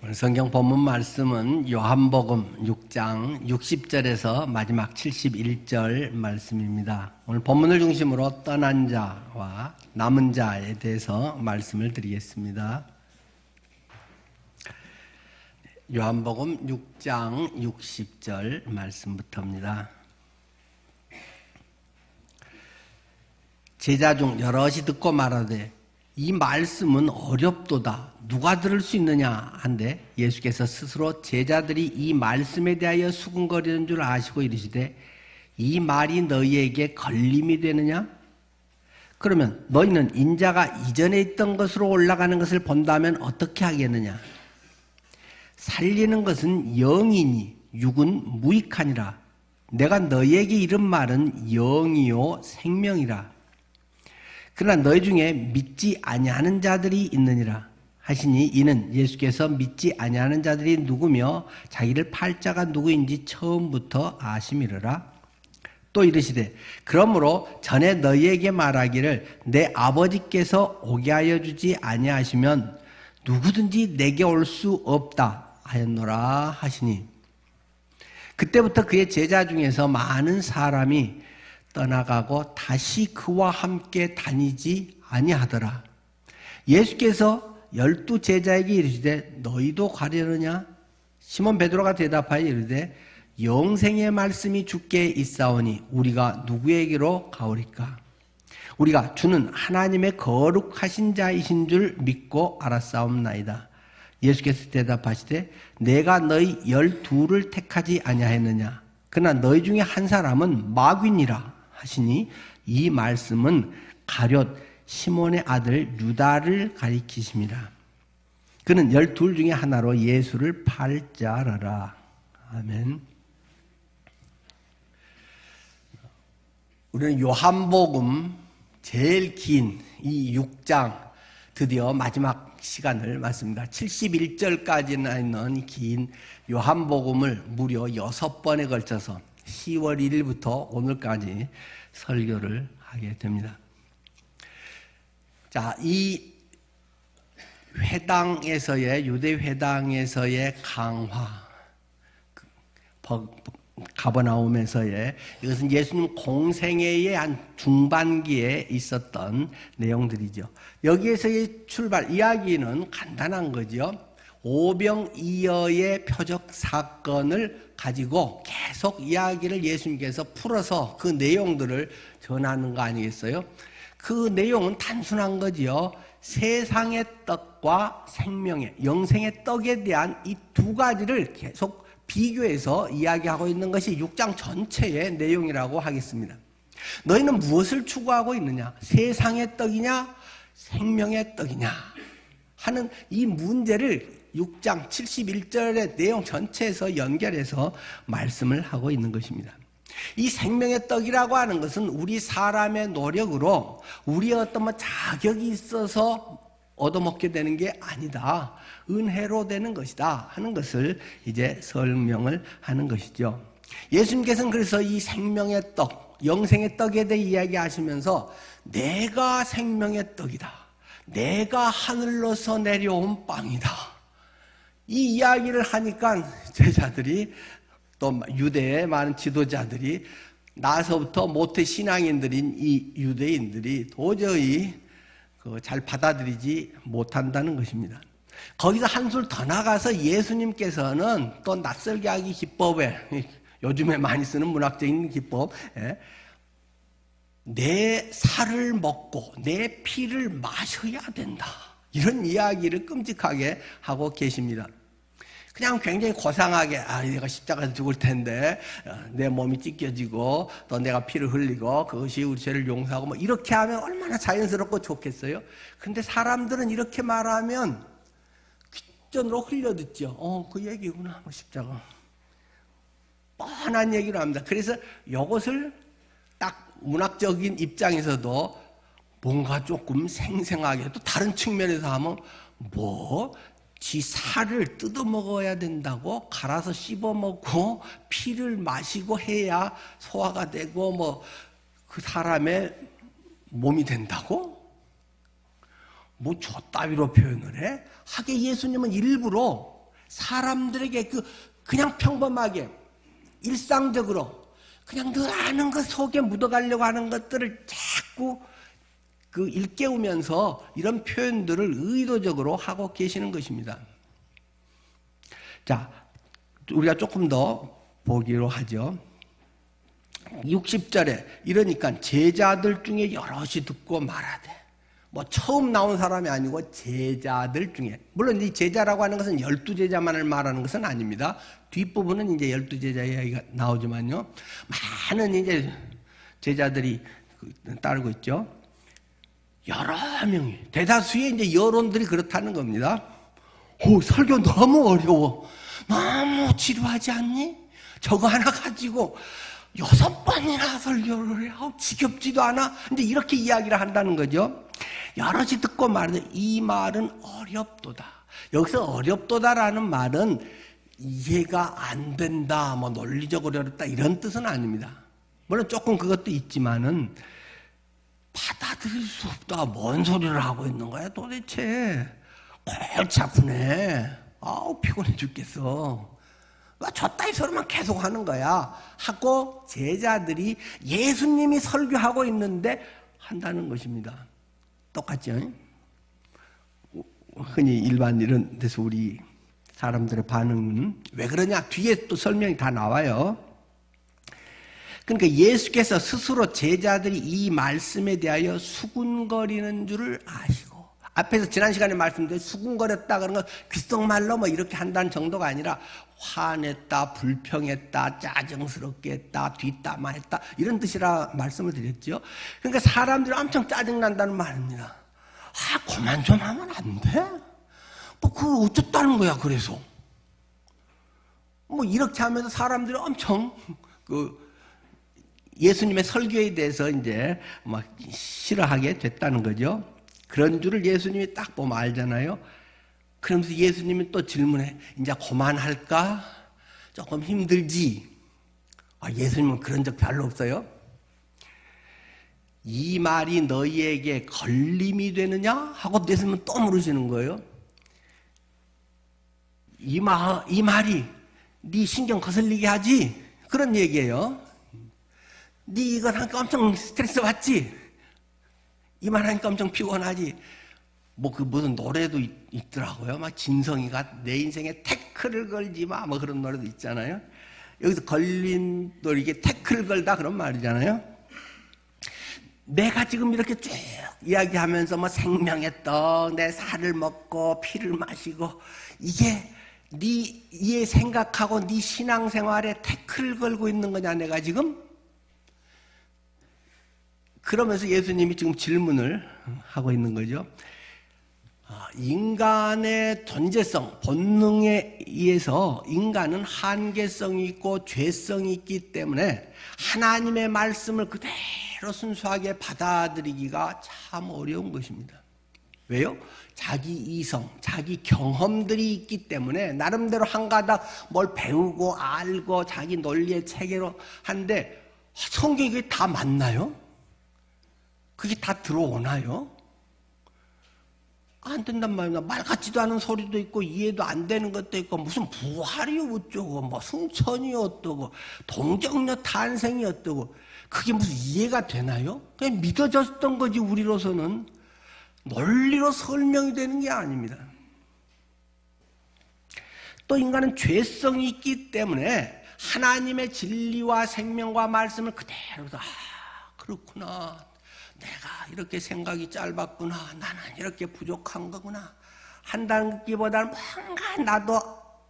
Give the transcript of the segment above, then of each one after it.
오늘 성경 본문 말씀은 요한복음 6장 60절에서 마지막 71절 말씀입니다. 오늘 본문을 중심으로 떠난 자와 남은 자에 대해서 말씀을 드리겠습니다. 요한복음 6장 60절 말씀부터입니다. 제자 중 여럿이 듣고 말하되 이 말씀은 어렵도다. 누가 들을 수 있느냐 한데 예수께서 스스로 제자들이 이 말씀에 대하여 수군거리는 줄 아시고 이르시되 이 말이 너희에게 걸림이 되느냐? 그러면 너희는 인자가 이전에 있던 것으로 올라가는 것을 본다면 어떻게 하겠느냐? 살리는 것은 영이니 육은 무익하니라. 내가 너희에게 이른 말은 영이요 생명이라. 그러나 너희 중에 믿지 아니하는 자들이 있느니라 하시니 이는 예수께서 믿지 아니하는 자들이 누구며 자기를 팔 자가 누구인지 처음부터 아심이르라. 또 이르시되 그러므로 전에 너희에게 말하기를 내 아버지께서 오게 하여 주지 아니하시면 누구든지 내게 올 수 없다 하였노라 하시니 그때부터 그의 제자 중에서 많은 사람이 떠나가고 다시 그와 함께 다니지 아니하더라. 예수께서 12 제자에게 이르시되 너희도 가려느냐? 시몬 베드로가 대답하여 이르되 영생의 말씀이 주께 있사오니 우리가 누구에게로 가오리까? 우리가 주는 하나님의 거룩하신 자이신 줄 믿고 알았사옵나이다. 예수께서 대답하시되 내가 너희 12를 택하지 아니하였느냐? 그러나 너희 중에 한 사람은 마귀니라 하시니 이 말씀은 가룟 시몬의 아들 유다를 가리키심이라. 그는 12 중에 하나로 예수를 팔 자라라. 아멘. 우리는 요한복음 제일 긴 이 6장 드디어 마지막 시간을 맞습니다. 71절까지나 있는 긴 요한복음을 무려 6번에 걸쳐서 10월 1일부터 오늘까지 설교를 하게 됩니다. 자, 이 회당에서의 유대 회당에서의 강화, 가버나움에서의 이것은 예수님 공생애의 한 중반기에 있었던 내용들이죠. 여기에서의 출발 이야기는 간단한 거죠. 오병이어의 표적 사건을 가지고 계속 이야기를 예수님께서 풀어서 그 내용들을 전하는 거 아니겠어요? 그 내용은 단순한 거지요. 세상의 떡과 생명의 영생의 떡에 대한 이 두 가지를 계속 비교해서 이야기하고 있는 것이 6장 전체의 내용이라고 하겠습니다. 너희는 무엇을 추구하고 있느냐? 세상의 떡이냐? 생명의 떡이냐? 하는 이 문제를 6장 71절의 내용 전체에서 연결해서 말씀을 하고 있는 것입니다. 이 생명의 떡이라고 하는 것은 우리 사람의 노력으로 우리의 어떤 자격이 있어서 얻어먹게 되는 게 아니다. 은혜로 되는 것이다 하는 것을 이제 설명을 하는 것이죠. 예수님께서는 그래서 이 생명의 떡, 영생의 떡에 대해 이야기하시면서 내가 생명의 떡이다. 내가 하늘로서 내려온 빵이다. 이 이야기를 하니까 제자들이 또 유대의 많은 지도자들이 나서부터 모태 신앙인들인 이 유대인들이 도저히 잘 받아들이지 못한다는 것입니다. 거기서 한술 더 나가서 예수님께서는 또 낯설게 하기 기법에 요즘에 많이 쓰는 문학적인 기법 내 살을 먹고 내 피를 마셔야 된다. 이런 이야기를 끔찍하게 하고 계십니다. 그냥 굉장히 고상하게 내가 십자가에서 죽을 텐데 내 몸이 찢겨지고 또 내가 피를 흘리고 그것이 우리 죄를 용서하고 뭐 이렇게 하면 얼마나 자연스럽고 좋겠어요. 근데 사람들은 이렇게 말하면 귓전으로 흘려듣죠. 그 얘기구나. 십자가 뻔한 얘기를 합니다. 그래서 이것을 딱 문학적인 입장에서도 뭔가 조금 생생하게 또 다른 측면에서 하면 지 살을 뜯어 먹어야 된다고 갈아서 씹어 먹고 피를 마시고 해야 소화가 되고 그 사람의 몸이 된다고? 저 따위로 표현을 해? 하게 예수님은 일부러 사람들에게 그냥 평범하게 일상적으로 그냥 늘 아는 것 속에 묻어가려고 하는 것들을 자꾸 일깨우면서 이런 표현들을 의도적으로 하고 계시는 것입니다. 자, 우리가 조금 더 보기로 하죠. 60절에 이러니까 제자들 중에 여럿이 듣고 말하되, 뭐 처음 나온 사람이 아니고 제자들 중에, 물론 이 제자라고 하는 것은 12제자만을 말하는 것은 아닙니다. 뒷부분은 이제 12제자 이야기가 나오지만요, 많은 이제 제자들이 따르고 있죠. 여러 명이, 대다수의 이제 여론들이 그렇다는 겁니다. 설교 너무 어려워, 너무 지루하지 않니? 저거 하나 가지고 6번이나 설교를 해. 지겹지도 않아? 근데 이렇게 이야기를 한다는 거죠. 여럿이 듣고 말하는데 이 말은 어렵도다. 여기서 어렵도다라는 말은 이해가 안 된다, 뭐 논리적으로 어렵다 이런 뜻은 아닙니다. 물론 조금 그것도 있지만은 받아들일 수 없다. 뭔 소리를 하고 있는 거야 도대체. 골치 아프네. 아우 피곤해 죽겠어. 저 따위 소리만 계속 하는 거야 하고 제자들이 예수님이 설교하고 있는데 한다는 것입니다. 똑같죠? 흔히 일반 이런 데서 우리 사람들의 반응은 왜 그러냐? 뒤에 또 설명이 다 나와요. 그러니까 예수께서 스스로 제자들이 이 말씀에 대하여 수군거리는 줄을 아시고, 앞에서 지난 시간에 말씀드린 수군거렸다 그런 건 귓속말로 뭐 이렇게 한다는 정도가 아니라 화냈다, 불평했다, 짜증스럽게 했다, 뒷담화했다 이런 뜻이라 말씀을 드렸죠. 그러니까 사람들이 엄청 짜증난다는 말입니다. 그만 좀 하면 안 돼? 뭐 그걸 어쩌다는 거야. 그래서 뭐 이렇게 하면서 사람들이 엄청 예수님의 설교에 대해서 이제 막 싫어하게 됐다는 거죠. 그런 줄을 예수님이 딱 보면 알잖아요. 그러면서 예수님이 또 질문해. 이제 그만할까? 조금 힘들지? 예수님은 그런 적 별로 없어요. 이 말이 너희에게 걸림이 되느냐? 하고 예수님은 또 물으시는 거예요. 이 말이 네 신경 거슬리게 하지? 그런 얘기예요. 네 이거 하니까 엄청 스트레스 받지? 이 말 하니까 엄청 피곤하지? 무슨 노래도 있더라고요. 막 진성이가 내 인생에 태클을 걸지 마, 뭐 그런 노래도 있잖아요. 여기서 걸린 또 이게 태클을 걸다 그런 말이잖아요. 내가 지금 이렇게 쭉 이야기하면서 뭐 생명의 떡, 내 살을 먹고 피를 마시고 이게 네 생각하고 네 신앙생활에 태클을 걸고 있는 거냐 내가 지금? 그러면서 예수님이 지금 질문을 하고 있는 거죠. 인간의 존재성, 본능에 의해서 인간은 한계성이 있고 죄성이 있기 때문에 하나님의 말씀을 그대로 순수하게 받아들이기가 참 어려운 것입니다. 왜요? 자기 이성, 자기 경험들이 있기 때문에 나름대로 한 가닥 뭘 배우고 알고 자기 논리의 체계로 한데 성경이 그게 다 맞나요? 그게 다 들어오나요? 안 된단 말입니다. 말 같지도 않은 소리도 있고 이해도 안 되는 것도 있고 무슨 부활이 어쩌고 뭐 승천이 어떠고 동정녀 탄생이 어떠고 그게 무슨 이해가 되나요? 그냥 믿어졌던 거지. 우리로서는 논리로 설명이 되는 게 아닙니다. 또 인간은 죄성이 있기 때문에 하나님의 진리와 생명과 말씀을 그대로 그렇구나, 내가 이렇게 생각이 짧았구나, 나는 이렇게 부족한 거구나 한다는 것보다는 뭔가 나도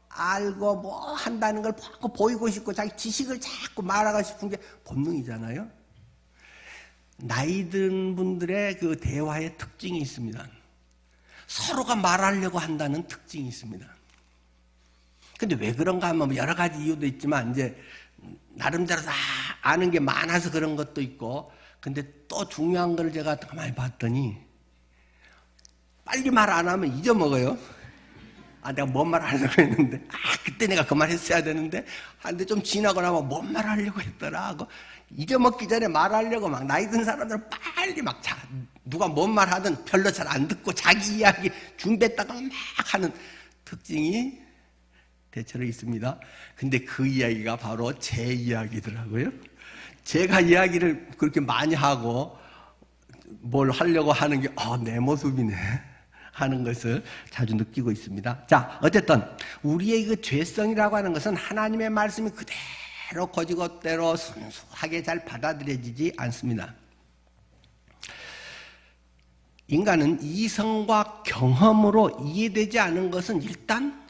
알고 뭐 한다는 걸 보이고 싶고 자기 지식을 자꾸 말하고 싶은 게 본능이잖아요. 나이 든 분들의 그 대화의 특징이 있습니다. 서로가 말하려고 한다는 특징이 있습니다. 근데 왜 그런가 하면 여러 가지 이유도 있지만 이제 나름대로 다 아는 게 많아서 그런 것도 있고, 근데 또 중요한 걸 제가 가만히 봤더니 빨리 말 안 하면 잊어먹어요. 내가 뭔 말 하려고 했는데 그때 내가 그 말 했어야 되는데 근데 좀 지나고 나면 뭔 말 하려고 했더라 하고 잊어먹기 전에 말하려고 막 나이 든 사람들은 빨리 막 누가 뭔 말 하든 별로 잘 안 듣고 자기 이야기 준비했다가 막 하는 특징이 대체로 있습니다. 근데 그 이야기가 바로 제 이야기더라고요. 제가 이야기를 그렇게 많이 하고 뭘 하려고 하는 게 내 모습이네 하는 것을 자주 느끼고 있습니다. 자, 어쨌든 우리의 그 죄성이라고 하는 것은 하나님의 말씀이 그대로 거지것대로 순수하게 잘 받아들여지지 않습니다. 인간은 이성과 경험으로 이해되지 않은 것은 일단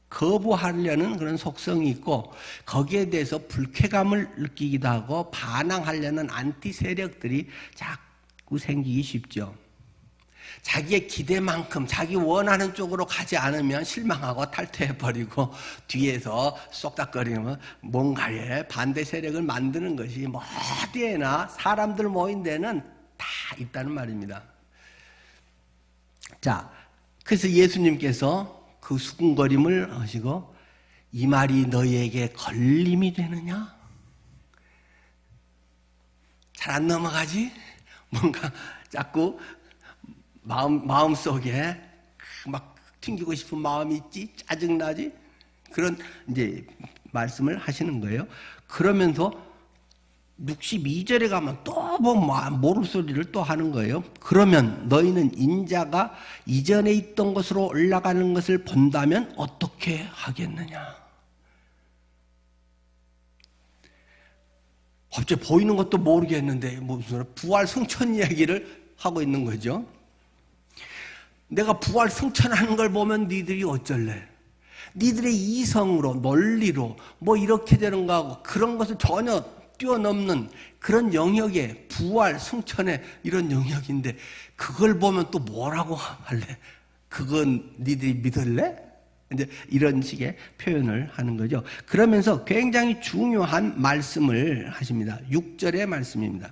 거부하려는 그런 속성이 있고, 거기에 대해서 불쾌감을 느끼기도 하고 반항하려는 안티 세력들이 자꾸 생기기 쉽죠. 자기의 기대만큼 자기 원하는 쪽으로 가지 않으면 실망하고 탈퇴해버리고 뒤에서 쏙닥거리면 뭔가의 반대 세력을 만드는 것이 뭐 어디에나 사람들 모인 데는 다 있다는 말입니다. 자, 그래서 예수님께서 그 수군거림을 하시고, 이 말이 너희에게 걸림이 되느냐? 잘 안 넘어가지? 뭔가 자꾸 마음속에 막 튕기고 싶은 마음이 있지? 짜증나지? 그런 이제 말씀을 하시는 거예요. 그러면서 62절에 가면 또 뭐 모를 소리를 또 하는 거예요. 그러면 너희는 인자가 이전에 있던 곳으로 올라가는 것을 본다면 어떻게 하겠느냐? 갑자기 보이는 것도 모르겠는데 무슨 부활 승천 이야기를 하고 있는 거죠. 내가 부활 승천하는 걸 보면 니들이 어쩔래? 니들의 이성으로 논리로 뭐 이렇게 되는 거하고 그런 것을 전혀 뛰어넘는 그런 영역에 부활 승천의 이런 영역인데 그걸 보면 또 뭐라고 할래? 그건 니들이 믿을래? 이제 이런 식의 표현을 하는 거죠. 그러면서 굉장히 중요한 말씀을 하십니다. 6절의 말씀입니다.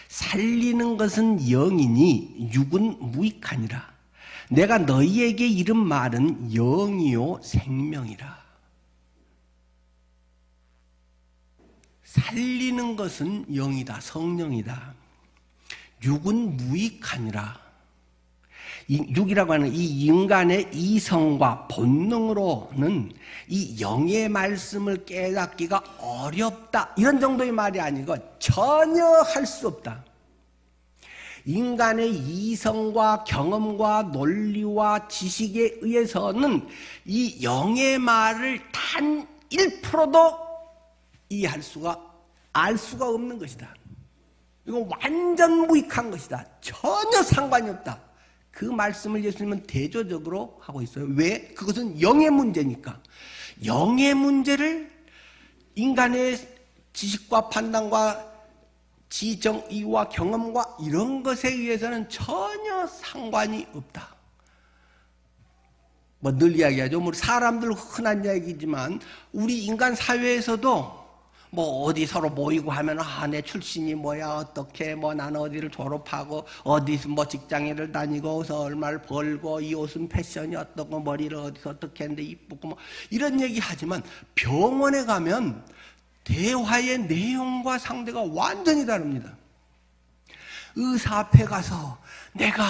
살리는 것은 영이니 육은 무익하니라. 내가 너희에게 이른 말은 영이요 생명이라. 살리는 것은 영이다, 성령이다. 육은 무익하니라. 육이라고 하는 이 인간의 이성과 본능으로는 이 영의 말씀을 깨닫기가 어렵다, 이런 정도의 말이 아니고 전혀 할 수 없다. 인간의 이성과 경험과 논리와 지식에 의해서는 이 영의 말을 단 1%도 이해할 수가, 알 수가 없는 것이다. 이거 완전 무익한 것이다. 전혀 상관이 없다. 그 말씀을 예수님은 대조적으로 하고 있어요. 왜? 그것은 영의 문제니까. 영의 문제를 인간의 지식과 판단과 지정의와 경험과 이런 것에 의해서는 전혀 상관이 없다. 뭐 늘 이야기하죠. 뭐 사람들 흔한 이야기지만 우리 인간 사회에서도 뭐 어디 서로 모이고 하면 내 출신이 뭐야, 어떻게, 뭐 나는 어디를 졸업하고 어디서 뭐 직장을 다니고 어디서 얼마를 벌고 이 옷은 패션이 어떻고 머리를 어디서 어떻게 했는데 이쁘고 뭐 이런 얘기 하지만 병원에 가면 대화의 내용과 상대가 완전히 다릅니다. 의사 앞에 가서 내가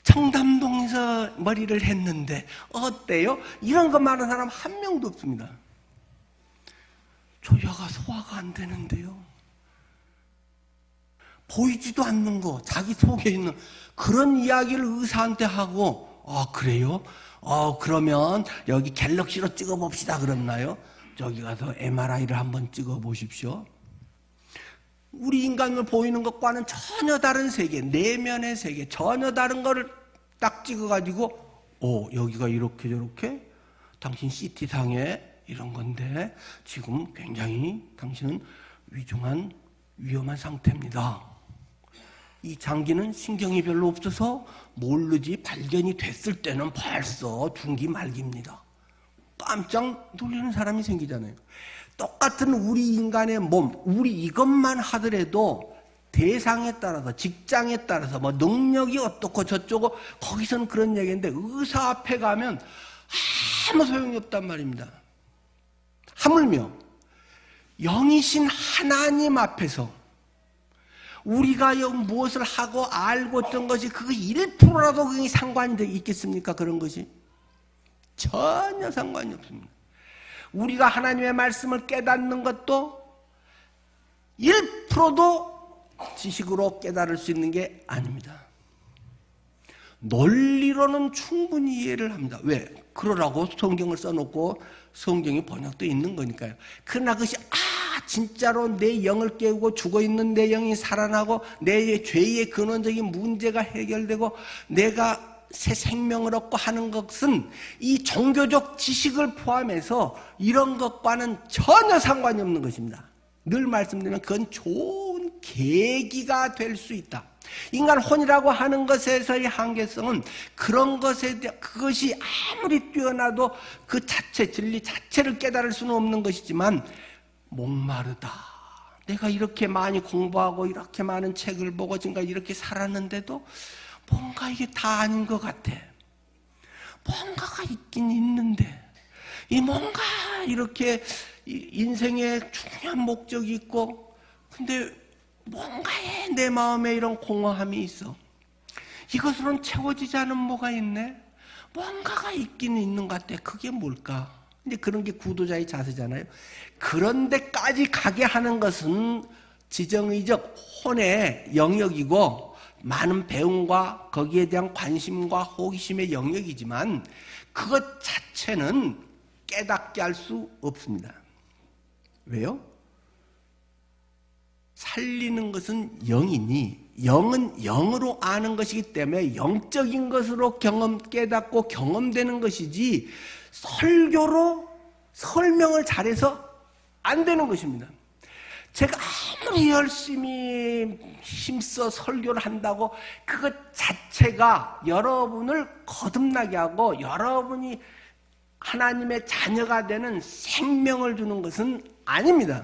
청담동에서 머리를 했는데 어때요? 이런 거 말하는 사람 한 명도 없습니다. 저 여가 소화가 안 되는데요. 보이지도 않는 거, 자기 속에 있는 그런 이야기를 의사한테 하고, 그래요? 그러면 여기 갤럭시로 찍어봅시다 그랬나요? 저기 가서 MRI를 한번 찍어보십시오. 우리 인간을 보이는 것과는 전혀 다른 세계, 내면의 세계, 전혀 다른 거를 딱 찍어가지고, 여기가 이렇게 저렇게? 당신 CT상에 이런 건데 지금 굉장히 당신은 위중한 위험한 상태입니다. 이 장기는 신경이 별로 없어서 모르지 발견이 됐을 때는 벌써 중기 말기입니다. 깜짝 놀라는 사람이 생기잖아요. 똑같은 우리 인간의 몸, 우리 이것만 하더라도 대상에 따라서, 직장에 따라서 뭐 능력이 어떻고 저쩌고 거기서는 그런 얘기인데 의사 앞에 가면 아무 소용이 없단 말입니다. 하물며 영이신 하나님 앞에서 우리가 무엇을 하고 알고 어떤 것이 그거 1%라도 그게 상관이 있겠습니까? 그런 것이 전혀 상관이 없습니다. 우리가 하나님의 말씀을 깨닫는 것도 1%도 지식으로 깨달을 수 있는 게 아닙니다. 논리로는 충분히 이해를 합니다. 왜? 그러라고 성경을 써놓고 성경이 번역되어 있는 거니까요. 그러나 그것이 진짜로 내 영을 깨우고 죽어있는 내 영이 살아나고 내 죄의 근원적인 문제가 해결되고 내가 새 생명을 얻고 하는 것은 이 종교적 지식을 포함해서 이런 것과는 전혀 상관이 없는 것입니다. 늘 말씀드리면 그건 좋은 계기가 될 수 있다. 인간 혼이라고 하는 것에서의 한계성은 그런 것에 대한 그것이 아무리 뛰어나도 그 자체 진리 자체를 깨달을 수는 없는 것이지만 목마르다. 내가 이렇게 많이 공부하고 이렇게 많은 책을 보고 지금까지 이렇게 살았는데도 뭔가 이게 다 아닌 것 같아. 뭔가가 있긴 있는데 이 뭔가 이렇게 인생에 중요한 목적이 있고 근데 뭔가에 내 마음에 이런 공허함이 있어. 이것으로는 채워지지 않은 뭐가 있네. 뭔가가 있긴 있는 것 같아. 그게 뭘까? 근데 그런 게 구도자의 자세잖아요. 그런 데까지 가게 하는 것은 지정의적 혼의 영역이고 많은 배움과 거기에 대한 관심과 호기심의 영역이지만 그것 자체는 깨닫게 할 수 없습니다. 왜요? 살리는 것은 영이니 영은 영으로 아는 것이기 때문에 영적인 것으로 깨닫고 경험되는 것이지 설교로 설명을 잘해서 안 되는 것입니다. 제가 아무리 열심히 힘써 설교를 한다고 그것 자체가 여러분을 거듭나게 하고 여러분이 하나님의 자녀가 되는 생명을 주는 것은 아닙니다.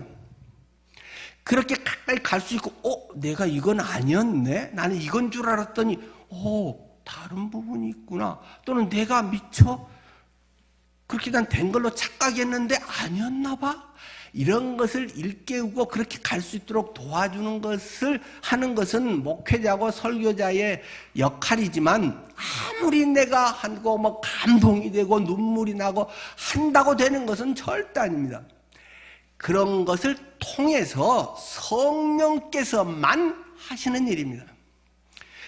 그렇게 가까이 갈 수 있고 내가 이건 아니었네? 나는 이건 줄 알았더니 다른 부분이 있구나. 또는 내가 미처 그렇게 난 된 걸로 착각했는데 아니었나 봐? 이런 것을 일깨우고 그렇게 갈 수 있도록 도와주는 것을 하는 것은 목회자고 설교자의 역할이지만 아무리 내가 하고 뭐 감동이 되고 눈물이 나고 한다고 되는 것은 절대 아닙니다. 그런 것을 통해서 성령께서만 하시는 일입니다.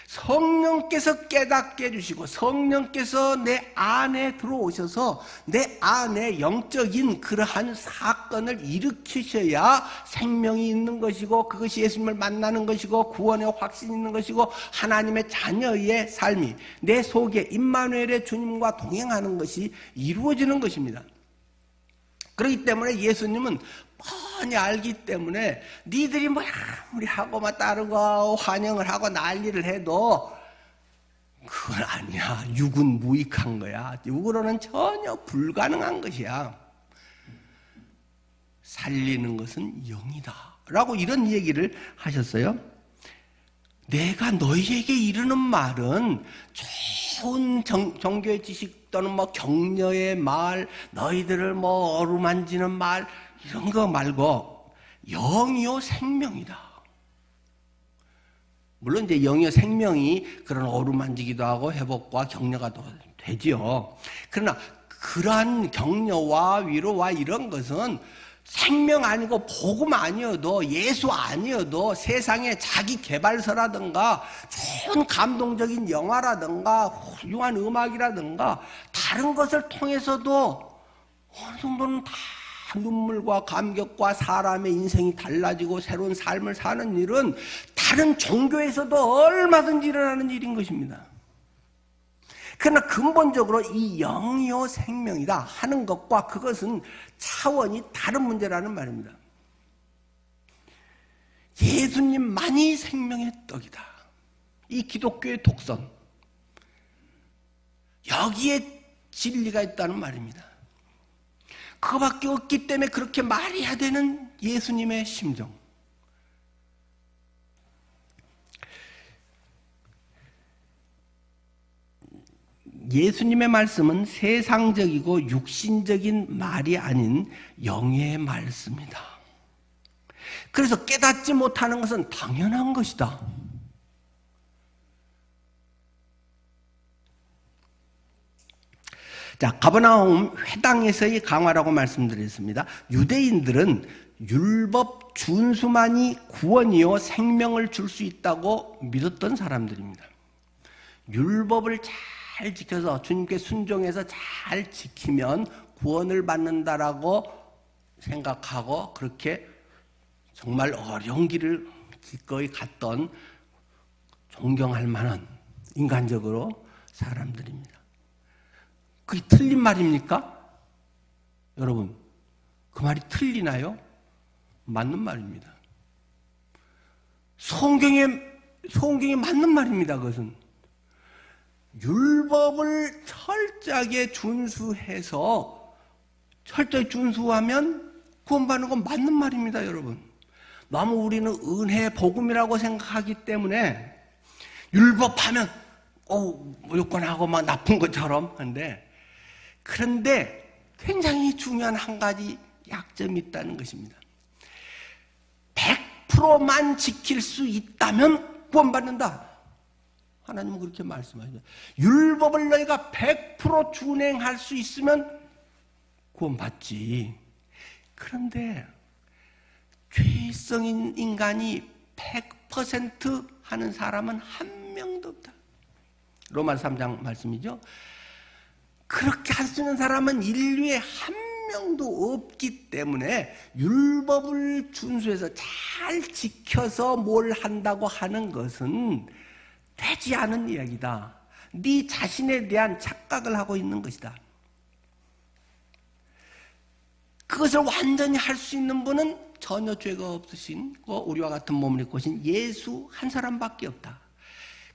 성령께서 깨닫게 해주시고 성령께서 내 안에 들어오셔서 내 안에 영적인 그러한 사건을 일으키셔야 생명이 있는 것이고 그것이 예수님을 만나는 것이고 구원의 확신이 있는 것이고 하나님의 자녀의 삶이 내 속에 임마누엘의 주님과 동행하는 것이 이루어지는 것입니다. 그렇기 때문에 예수님은 뻔히 알기 때문에 니들이 뭐 아무리 하고 막 따르고 환영을 하고 난리를 해도 그건 아니야. 육은 무익한 거야. 육으로는 전혀 불가능한 것이야. 살리는 것은 영이다 라고 이런 얘기를 하셨어요. 내가 너희에게 이르는 말은 좋은 종교의 지식 또는 뭐 격려의 말, 너희들을 뭐 어루만지는 말 이런 거 말고 영이요 생명이다. 물론 이제 영이요 생명이 그런 어루만지기도 하고 회복과 격려가 되지요. 그러나 그러한 격려와 위로와 이런 것은 생명 아니고 복음 아니어도 예수 아니어도 세상에 자기 개발서라든가 좋은 감동적인 영화라든가 훌륭한 음악이라든가 다른 것을 통해서도 어느 정도는 다 눈물과 감격과 사람의 인생이 달라지고 새로운 삶을 사는 일은 다른 종교에서도 얼마든지 일어나는 일인 것입니다. 그러나 근본적으로 이 영이요 생명이다 하는 것과 그것은 차원이 다른 문제라는 말입니다. 예수님만이 생명의 떡이다. 이 기독교의 독선. 여기에 진리가 있다는 말입니다. 그거밖에 없기 때문에 그렇게 말해야 되는 예수님의 심정. 예수님의 말씀은 세상적이고 육신적인 말이 아닌 영의 말씀이다. 그래서 깨닫지 못하는 것은 당연한 것이다. 자, 가버나움 회당에서의 강화라고 말씀드렸습니다. 유대인들은 율법 준수만이 구원이요 생명을 줄 수 있다고 믿었던 사람들입니다. 율법을 잘 지켜서 주님께 순종해서 잘 지키면 구원을 받는다라고 생각하고 그렇게 정말 어려운 길을 기꺼이 갔던 존경할 만한 인간적으로 사람들입니다. 그게 틀린 말입니까? 여러분, 그 말이 틀리나요? 맞는 말입니다. 성경에 맞는 말입니다. 그것은 율법을 철저하게 준수해서 철저히 준수하면 구원받는 건 맞는 말입니다. 여러분, 너무 우리는 은혜 복음이라고 생각하기 때문에 율법하면 무조건하고 막 나쁜 것처럼 한데, 그런데 굉장히 중요한 한 가지 약점이 있다는 것입니다. 100%만 지킬 수 있다면 구원받는다. 하나님은 그렇게 말씀하죠. 율법을 너희가 100% 준행할 수 있으면 구원받지. 그런데 죄성인 인간이 100% 하는 사람은 한 명도 없다. 로마서 3장 말씀이죠. 그렇게 할 수 있는 사람은 인류에 한 명도 없기 때문에 율법을 준수해서 잘 지켜서 뭘 한다고 하는 것은 되지 않은 이야기다. 네 자신에 대한 착각을 하고 있는 것이다. 그것을 완전히 할 수 있는 분은 전혀 죄가 없으신 우리와 같은 몸을 입고 오신 예수 한 사람밖에 없다.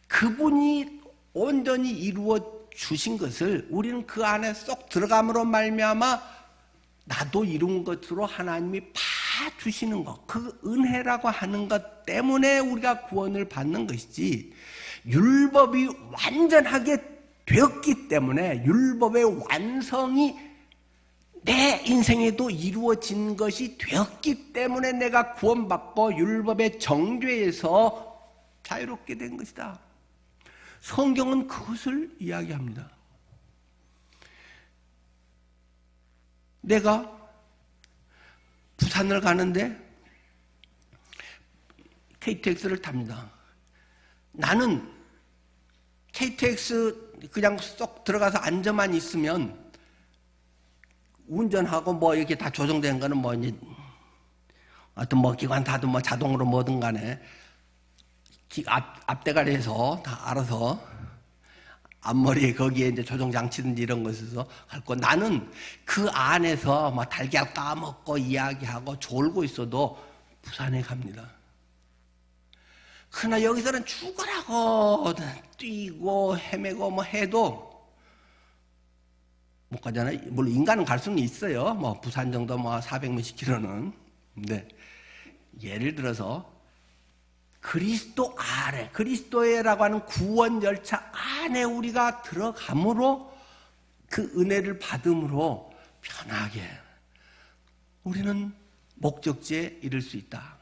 그분이 온전히 이루어 주신 것을 우리는 그 안에 쏙 들어감으로 말미암아 나도 이룬 것으로 하나님이 봐주시는 것, 그 은혜라고 하는 것 때문에 우리가 구원을 받는 것이지, 율법이 완전하게 되었기 때문에 율법의 완성이 내 인생에도 이루어진 것이 되었기 때문에 내가 구원받고 율법의 정죄에서 자유롭게 된 것이다. 성경은 그것을 이야기합니다. 내가 부산을 가는데 KTX를 탑니다. 나는 KTX 그냥 쏙 들어가서 앉아만 있으면 운전하고 뭐 이렇게 다 조정된 거는 뭐 이제 어떤 뭐 기관 다든 뭐 자동으로 뭐든 간에 앞대가리에서 다 알아서 앞머리에 거기에 이제 조정 장치든지 이런 것에서 갈 거, 나는 그 안에서 뭐 달걀 까먹고 이야기하고 졸고 있어도 부산에 갑니다. 그러나 여기서는 죽으라고 뛰고 헤매고 뭐 해도 못 가잖아요. 물론 인간은 갈 수는 있어요. 뭐 부산 정도 뭐 400몇십 킬로는. 근데 예를 들어서 그리스도 아래, 그리스도에라고 하는 구원 열차 안에 우리가 들어감으로 그 은혜를 받음으로 편하게 우리는 목적지에 이를 수 있다.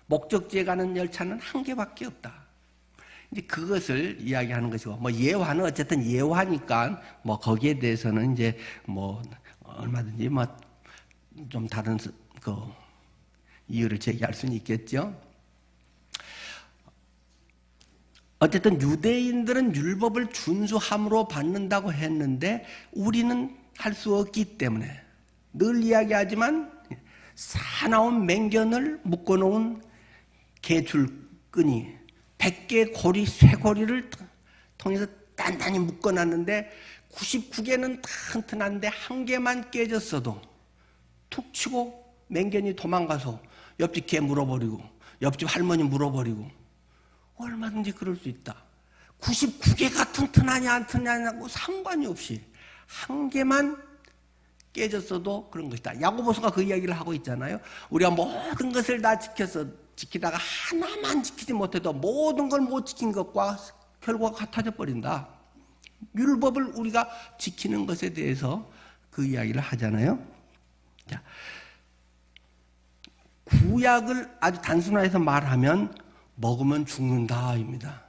목적지에 가는 열차는 한 개밖에 없다. 이제 그것을 이야기하는 것이고, 뭐 예화는 어쨌든 예화니까 뭐 거기에 대해서는 이제 뭐 얼마든지 뭐 좀 다른 그 이유를 제기할 수는 있겠죠. 어쨌든 유대인들은 율법을 준수함으로 받는다고 했는데 우리는 할 수 없기 때문에 늘 이야기하지만 사나운 맹견을 묶어놓은 개줄끈이 100개의 고리, 쇠고리를 통해서 단단히 묶어놨는데 99개는 튼튼한데 한 개만 깨졌어도 툭 치고 맹견이 도망가서 옆집 개 물어버리고 옆집 할머니 물어버리고 얼마든지 그럴 수 있다. 99개가 튼튼하냐 안 튼튼하냐고 상관이 없이 한 개만 깨졌어도 그런 것이다. 야고보서가 그 이야기를 하고 있잖아요. 우리가 모든 것을 다 지키다가 하나만 지키지 못해도 모든 걸 못 지킨 것과 결과가 같아져 버린다. 율법을 우리가 지키는 것에 대해서 그 이야기를 하잖아요. 자, 구약을 아주 단순화해서 말하면 먹으면 죽는다입니다.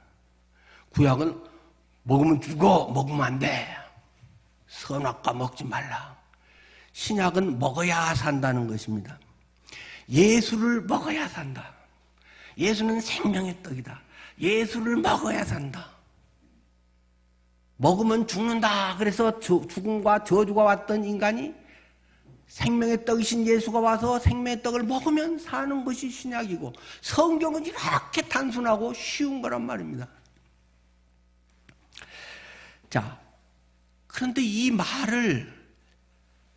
구약은 먹으면 죽어, 먹으면 안 돼. 선악과 먹지 말라. 신약은 먹어야 산다는 것입니다. 예수를 먹어야 산다. 예수는 생명의 떡이다. 예수를 먹어야 산다. 먹으면 죽는다. 그래서 죽음과 저주가 왔던 인간이 생명의 떡이신 예수가 와서 생명의 떡을 먹으면 사는 것이 신약이고, 성경은 이렇게 단순하고 쉬운 거란 말입니다. 자, 그런데 이 말을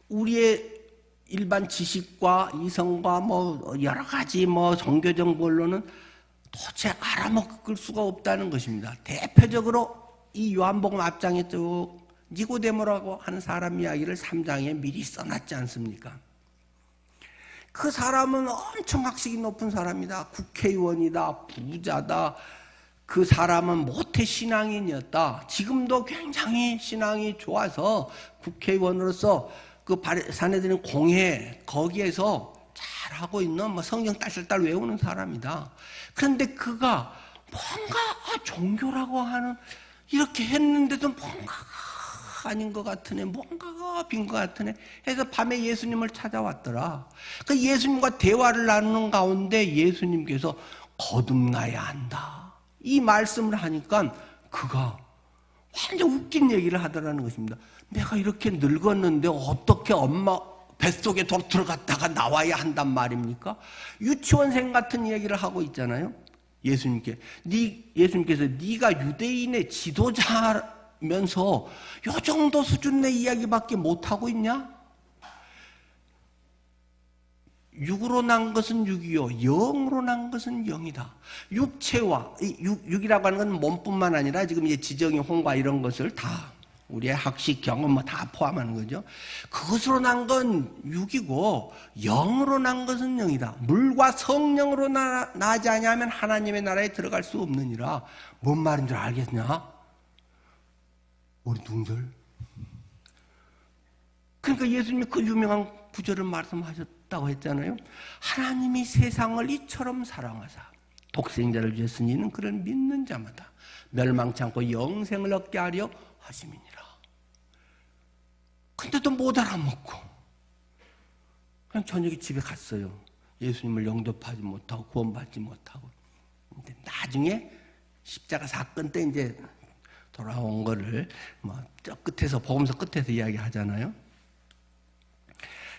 우리의 일반 지식과 이성과 여러 가지 종교적 걸로는 도대체 알아먹을 수가 없다는 것입니다. 대표적으로 이 요한복음 앞장에 쭉 니고데모라고 하는 사람 이야기를 3장에 미리 써놨지 않습니까? 그 사람은 엄청 학식이 높은 사람이다. 국회의원이다. 부자다. 그 사람은 모태 신앙인이었다. 지금도 굉장히 신앙이 좋아서 국회의원으로서 그 사내들은 공회 거기에서 잘하고 있는 성경 딸딸딸 외우는 사람이다. 그런데 그가 뭔가 종교라고 하는 이렇게 했는데도 뭔가가 아닌 것 같으네, 뭔가가 빈 것 같으네 해서 밤에 예수님을 찾아왔더라. 그 예수님과 대화를 나누는 가운데 예수님께서 거듭나야 한다, 이 말씀을 하니까 그가 완전 웃긴 얘기를 하더라는 것입니다. 내가 이렇게 늙었는데 어떻게 엄마 뱃속에 들어갔다가 나와야 한단 말입니까? 유치원생 같은 얘기를 하고 있잖아요. 예수님께서 네가 유대인의 지도자면서 요 정도 수준의 이야기밖에 못하고 있냐? 육으로 난 것은 육이요, 영으로 난 것은 영이다. 육체와 육이라고 하는 건 몸뿐만 아니라 지금 이제 지정의 혼과 이런 것을 다 우리의 학식, 경험 다 포함하는 거죠. 그것으로 난 건 육이고 영으로 난 것은 영이다. 물과 성령으로 나지 아니하면 하나님의 나라에 들어갈 수 없느니라. 뭔 말인 줄 알겠냐? 우리 둥절. 그러니까 예수님이 그 유명한 구절을 말씀하셨다고 했잖아요. 하나님이 세상을 이처럼 사랑하사 독생자를 주셨으니 이는 그를 믿는 자마다 멸망치 않고 영생을 얻게 하려 하심이니라. 근데도 못 알아먹고 그냥 저녁에 집에 갔어요. 예수님을 영접하지 못하고 구원받지 못하고. 근데 나중에 십자가 사건 때 이제 돌아온 거를 저 끝에서 복음서 끝에서 이야기하잖아요.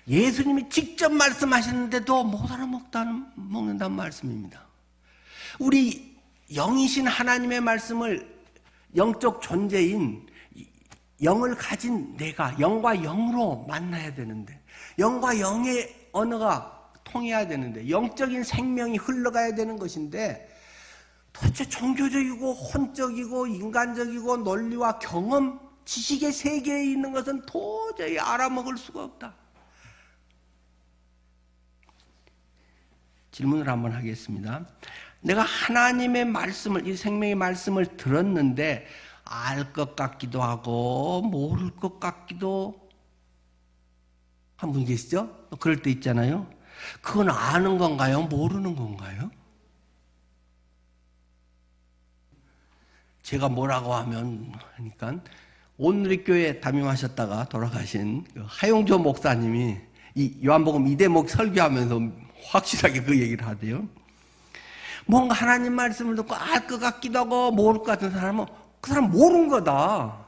예수님이 직접 말씀하셨는데도 못 알아먹는다는 말씀입니다. 우리 영이신 하나님의 말씀을 영적 존재인 영을 가진 내가 영과 영으로 만나야 되는데, 영과 영의 언어가 통해야 되는데, 영적인 생명이 흘러가야 되는 것인데, 도대체 종교적이고 혼적이고 인간적이고 논리와 경험, 지식의 세계에 있는 것은 도저히 알아먹을 수가 없다. 질문을 한번 하겠습니다. 내가 하나님의 말씀을, 이 생명의 말씀을 들었는데 알 것 같기도 하고 모를 것 같기도 한 분 계시죠? 그럴 때 있잖아요. 그건 아는 건가요? 모르는 건가요? 제가 뭐라고 하니까 오늘의 교회 담임하셨다가 돌아가신 하용조 목사님이 이 요한복음 2대목 설교하면서 확실하게 그 얘기를 하대요. 뭔가 하나님 말씀을 듣고 알 것 같기도 하고 모를 것 같은 사람은 그 사람 모르는 거다.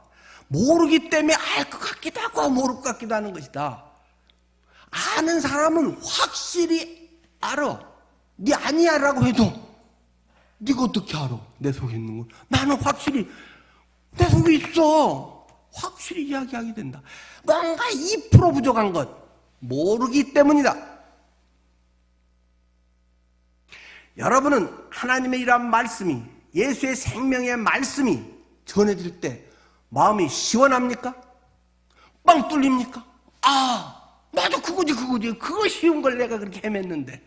모르기 때문에 알 것 같기도 하고 모를 것 같기도 하는 것이다. 아는 사람은 확실히 알아. 네 아니야라고 해도 네가 어떻게 알아? 내 속에 있는 걸. 나는 확실히 내 속에 있어. 확실히 이야기하게 된다. 뭔가 2% 부족한 것 모르기 때문이다. 여러분은 하나님의 이러한 말씀이, 예수의 생명의 말씀이 전해질 때 마음이 시원합니까? 빵 뚫립니까? 나도 그거지. 그거 쉬운 걸 내가 그렇게 헤맸는데.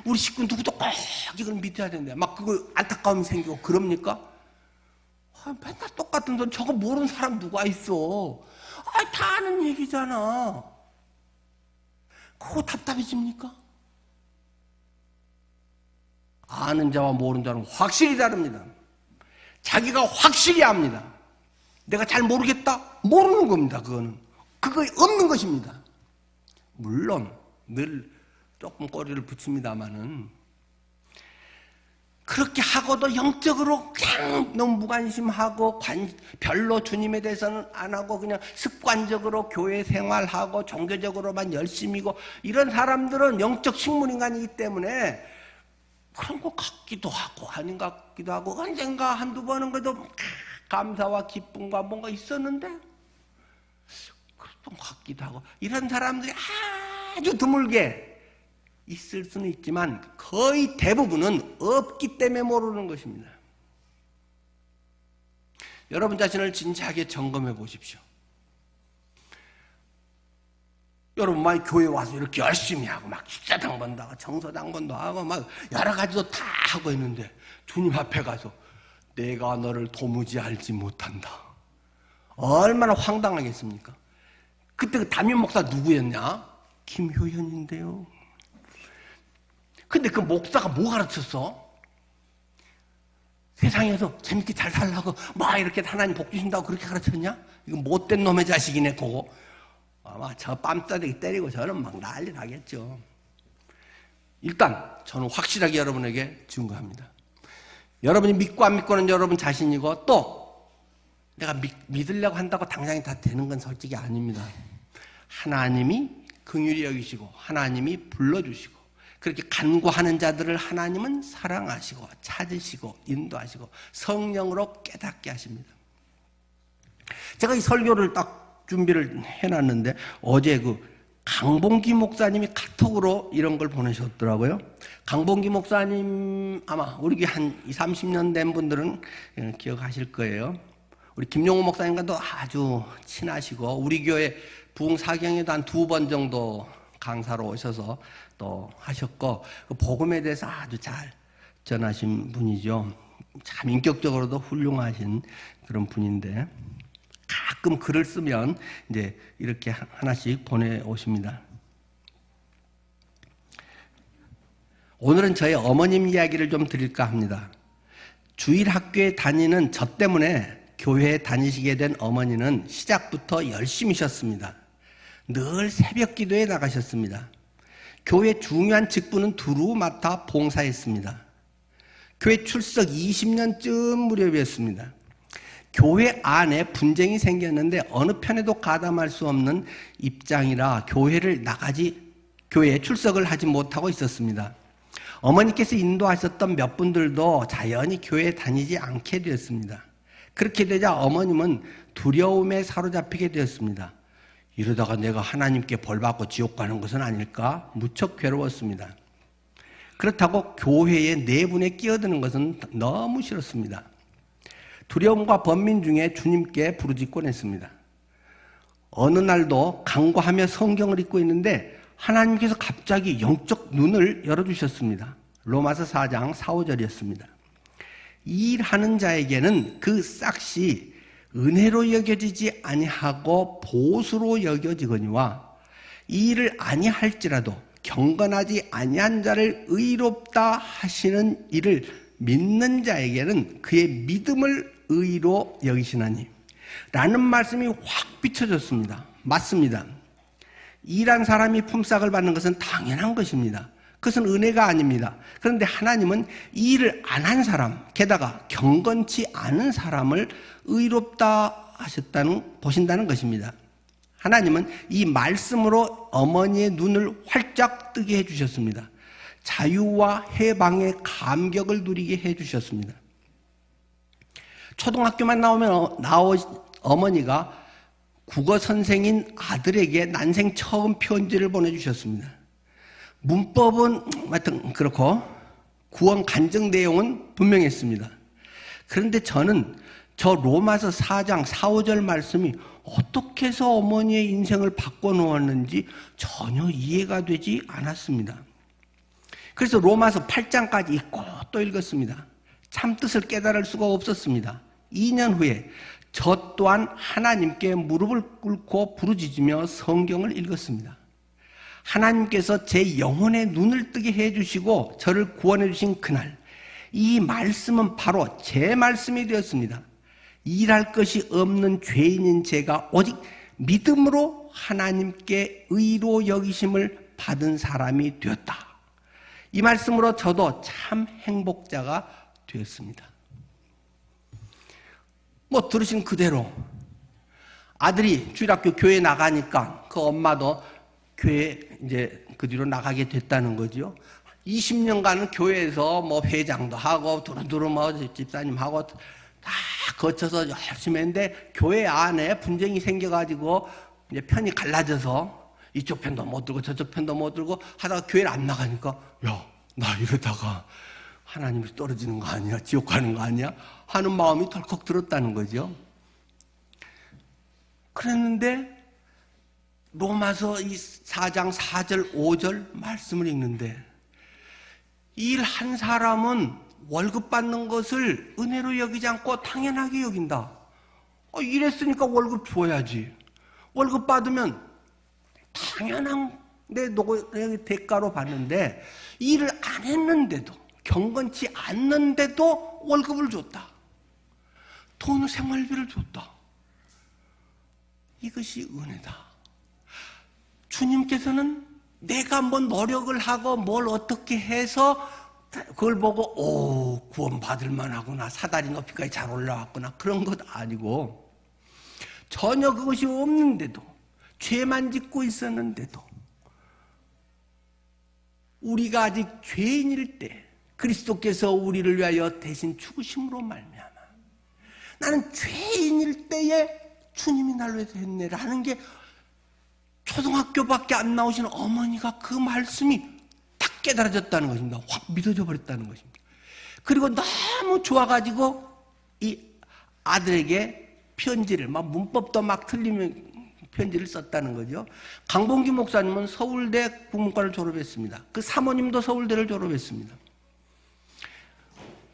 우리 식구 누구도 꼭 이걸 믿어야 되는데 막 그거 안타까움이 생기고 그럽니까? 맨날 똑같은 소리. 저거 모르는 사람 누가 있어? 다 아는 얘기잖아. 그거 답답해집니까? 아는 자와 모르는 자는 확실히 다릅니다. 자기가 확실히 압니다. 내가 잘 모르겠다? 모르는 겁니다. 그거 없는 것입니다. 물론 늘 조금 꼬리를 붙입니다마는 그렇게 하고도 영적으로 그냥 너무 무관심하고 별로 주님에 대해서는 안 하고 그냥 습관적으로 교회 생활하고 종교적으로만 열심히고 이런 사람들은 영적 식물인간이기 때문에 그런 것 같기도 하고 아닌 것 같기도 하고 언젠가 한두 번은 그래도 감사와 기쁨과 뭔가 있었는데 그랬던 것 같기도 하고 이런 사람들이 아주 드물게 있을 수는 있지만 거의 대부분은 없기 때문에 모르는 것입니다. 여러분 자신을 진지하게 점검해 보십시오. 여러분 막 교회 와서 이렇게 열심히 하고 막 식사당번도 하고 정서당번도 하고 막 여러 가지도 다 하고 있는데 주님 앞에 가서 내가 너를 도무지 알지 못한다. 얼마나 황당하겠습니까? 그때 그 담임 목사 누구였냐? 김효연인데요. 근데 그 목사가 뭐 가르쳤어? 세상에서 재밌게 잘 살라고 막 이렇게 하나님 복 주신다고 그렇게 가르쳤냐? 이거 못된 놈의 자식이네 그거. 아마 저 뺨싸대기 때리고 저는 막 난리 나겠죠. 일단 저는 확실하게 여러분에게 증거합니다. 여러분이 믿고 안 믿고는 여러분 자신이고 또 내가 믿으려고 한다고 당장이 다 되는 건 솔직히 아닙니다. 하나님이 긍휼히 여기시고 하나님이 불러주시고 그렇게 간구하는 자들을 하나님은 사랑하시고 찾으시고 인도하시고 성령으로 깨닫게 하십니다. 제가 이 설교를 딱 준비를 해놨는데 어제 그 강봉기 목사님이 카톡으로 이런 걸 보내셨더라고요. 강봉기 목사님 아마 우리 교회 한 20, 30년 된 분들은 기억하실 거예요. 우리 김용호 목사님과도 아주 친하시고 우리 교회 부흥 사경에도 한 2번 정도 강사로 오셔서 또 하셨고 그 복음에 대해서 아주 잘 전하신 분이죠. 참 인격적으로도 훌륭하신 그런 분인데 가끔 글을 쓰면 이제 이렇게 하나씩 보내오십니다. 오늘은 저희 어머님 이야기를 좀 드릴까 합니다. 주일 학교에 다니는 저 때문에 교회에 다니시게 된 어머니는 시작부터 열심히셨습니다. 늘 새벽 기도에 나가셨습니다. 교회 중요한 직분은 두루 맡아 봉사했습니다. 교회 출석 20년쯤 무렵이었습니다. 교회 안에 분쟁이 생겼는데 어느 편에도 가담할 수 없는 입장이라 교회에 출석을 하지 못하고 있었습니다. 어머니께서 인도하셨던 몇 분들도 자연히 교회에 다니지 않게 되었습니다. 그렇게 되자 어머님은 두려움에 사로잡히게 되었습니다. 이러다가 내가 하나님께 벌받고 지옥 가는 것은 아닐까? 무척 괴로웠습니다. 그렇다고 교회의 내분에 끼어드는 것은 너무 싫었습니다. 두려움과 번민 중에 주님께 부르짖곤 했습니다. 어느 날도 간구하며 성경을 읽고 있는데 하나님께서 갑자기 영적 눈을 열어주셨습니다. 로마서 4장 4, 5절이었습니다. 일하는 자에게는 그 싹이 은혜로 여겨지지 아니하고 보수로 여겨지거니와 이 일을 아니할지라도 경건하지 아니한 자를 의롭다 하시는 이를 믿는 자에게는 그의 믿음을 의로 여기시나니 라는 말씀이 확 비춰졌습니다. 맞습니다. 일한 사람이 품삯을 받는 것은 당연한 것입니다. 그것은 은혜가 아닙니다. 그런데 하나님은 이 일을 안 한 사람, 게다가 경건치 않은 사람을 의롭다 보신다는 것입니다. 하나님은 이 말씀으로 어머니의 눈을 활짝 뜨게 해주셨습니다. 자유와 해방의 감격을 누리게 해주셨습니다. 초등학교만 나오면 어머니가 국어 선생인 아들에게 난생 처음 편지를 보내주셨습니다. 문법은 하여튼 그렇고 구원 간증 내용은 분명했습니다. 그런데 저는 저 로마서 4장 4, 5절 말씀이 어떻게 해서 어머니의 인생을 바꿔놓았는지 전혀 이해가 되지 않았습니다. 그래서 로마서 8장까지 읽고 또 읽었습니다. 참 뜻을 깨달을 수가 없었습니다. 2년 후에 저 또한 하나님께 무릎을 꿇고 부르짖으며 성경을 읽었습니다. 하나님께서 제 영혼의 눈을 뜨게 해주시고 저를 구원해 주신 그날 이 말씀은 바로 제 말씀이 되었습니다. 일할 것이 없는 죄인인 제가 오직 믿음으로 하나님께 의로 여기심을 받은 사람이 되었다. 이 말씀으로 저도 참 행복자가 되었습니다. 뭐 들으신 그대로 아들이 주일학교 교회 나가니까 그 엄마도 교회 이제 그 뒤로 나가게 됐다는 거죠. 20년간은 교회에서 뭐 회장도 하고 두루두루 뭐 집사님하고 다 거쳐서 열심히 했는데 교회 안에 분쟁이 생겨가지고 이제 편이 갈라져서 이쪽 편도 못 들고 저쪽 편도 못 들고 하다가 교회를 안 나가니까 야, 나 이러다가 하나님이 떨어지는 거 아니야? 지옥 가는 거 아니야? 하는 마음이 덜컥 들었다는 거죠. 그랬는데 로마서 이 4장 4절 5절 말씀을 읽는데 일한 사람은 월급 받는 것을 은혜로 여기지 않고 당연하게 여긴다. 일했으니까 월급 줘야지. 월급 받으면 당연한 내 노력의 대가로 받는데 일을 안 했는데도 경건치 않는데도 월급을 줬다. 돈을 생활비를 줬다. 이것이 은혜다. 주님께서는 내가 뭐 노력을 하고 뭘 어떻게 해서 그걸 보고 구원받을 만하구나, 사다리 높이까지 잘 올라왔구나, 그런 것 아니고 전혀 그것이 없는데도 죄만 짓고 있었는데도 우리가 아직 죄인일 때 그리스도께서 우리를 위하여 대신 죽으심으로 말미암아 나는 죄인일 때에 주님이 나를 위해서 했네라는 게 초등학교밖에 안 나오신 어머니가 그 말씀이 딱 깨달아졌다는 것입니다. 확 믿어져 버렸다는 것입니다. 그리고 너무 좋아가지고 이 아들에게 편지를 막 문법도 막 틀리면 편지를 썼다는 거죠. 강봉기 목사님은 서울대 국문과를 졸업했습니다. 그 사모님도 서울대를 졸업했습니다.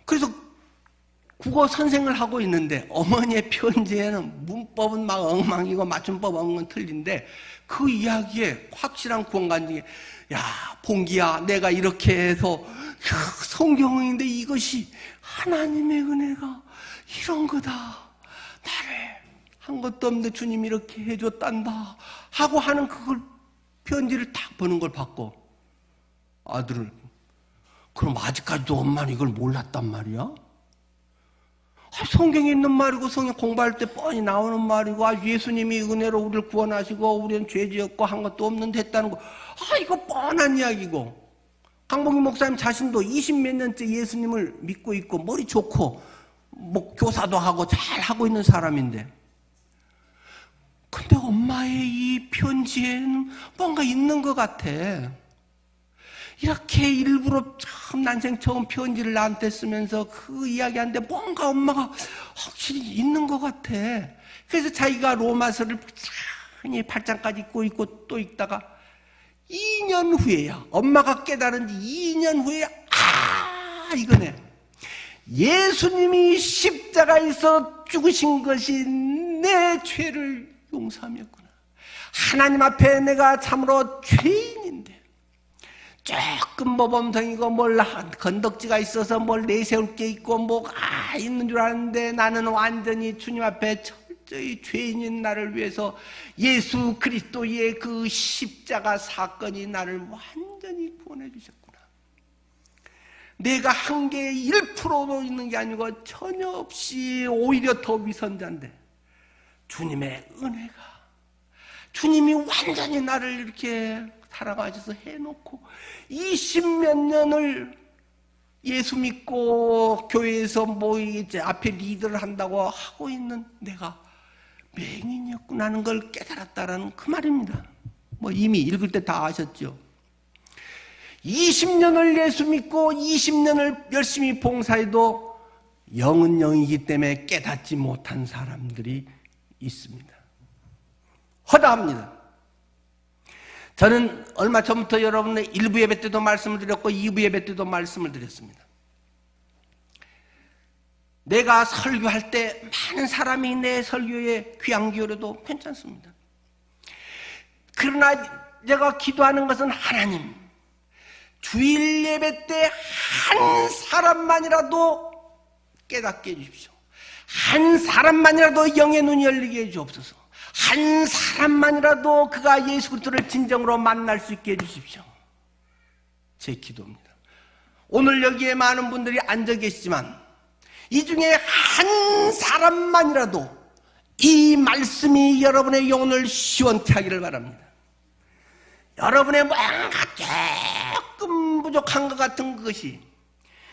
그래서 국어 선생을 하고 있는데 어머니의 편지에는 문법은 막 엉망이고 맞춤법 엉망 틀린데 그 이야기에 확실한 구원관중에 야 봉기야 내가 이렇게 해서 성경인데 이것이 하나님의 은혜가 이런 거다. 나를 한 것도 없는데 주님이 이렇게 해줬단다 하고 하는 그걸 편지를 딱 보는 걸 받고 아들을 그럼 아직까지도 엄마는 이걸 몰랐단 말이야? 성경에 있는 말이고 성경 공부할 때 뻔히 나오는 말이고 예수님이 은혜로 우리를 구원하시고 우리는 죄 지었고 한 것도 없는데 했다는 거 이거 뻔한 이야기고 강봉기 목사님 자신도 20몇 년째 예수님을 믿고 있고 머리 좋고 뭐 교사도 하고 잘 하고 있는 사람인데 근데 엄마의 이 편지에는 뭔가 있는 것 같아. 이렇게 일부러 난생 처음 편지를 나한테 쓰면서 그 이야기하는데 뭔가 엄마가 확실히 있는 것 같아. 그래서 자기가 로마서를 천천히 8장까지 읽고 또 읽다가 2년 후에야 엄마가 깨달은 지 2년 후에 이거네. 예수님이 십자가에서 죽으신 것이 내 죄를 용서함이었구나. 하나님 앞에 내가 참으로 죄인인데 조금 모범생이고 뭘 건덕지가 있어서 뭘 내세울 게 있고 뭐가 있는 줄 아는데 나는 완전히 주님 앞에 철저히 죄인인 나를 위해서 예수 그리스도의 그 십자가 사건이 나를 완전히 구원해 주셨구나. 내가 한 게 1%도 있는 게 아니고 전혀 없이 오히려 더 위선자인데 주님의 은혜가 주님이 완전히 나를 이렇게 살아가셔서 해놓고 20몇 년을 예수 믿고 교회에서 뭐 이제 앞에 리더를 한다고 하고 있는 내가 맹인이었구나 하는 걸 깨달았다라는 그 말입니다. 뭐 이미 읽을 때 다 아셨죠. 20년을 예수 믿고 20년을 열심히 봉사해도 영은 영이기 때문에 깨닫지 못한 사람들이 있습니다. 허다합니다. 저는 얼마 전부터 여러분의 1부 예배 때도 말씀을 드렸고 2부 예배 때도 말씀을 드렸습니다. 내가 설교할 때 많은 사람이 내 설교에 귀양 기울여도 괜찮습니다. 그러나 제가 기도하는 것은 하나님, 주일 예배 때 한 사람만이라도 깨닫게 해주십시오. 한 사람만이라도 영의 눈이 열리게 해주옵소서. 한 사람만이라도 그가 예수 그리스도를 진정으로 만날 수 있게 해주십시오. 제 기도입니다. 오늘 여기에 많은 분들이 앉아 계시지만 이 중에 한 사람만이라도 이 말씀이 여러분의 영혼을 시원케 하기를 바랍니다. 여러분의 뭔가 조금 부족한 것 같은 그것이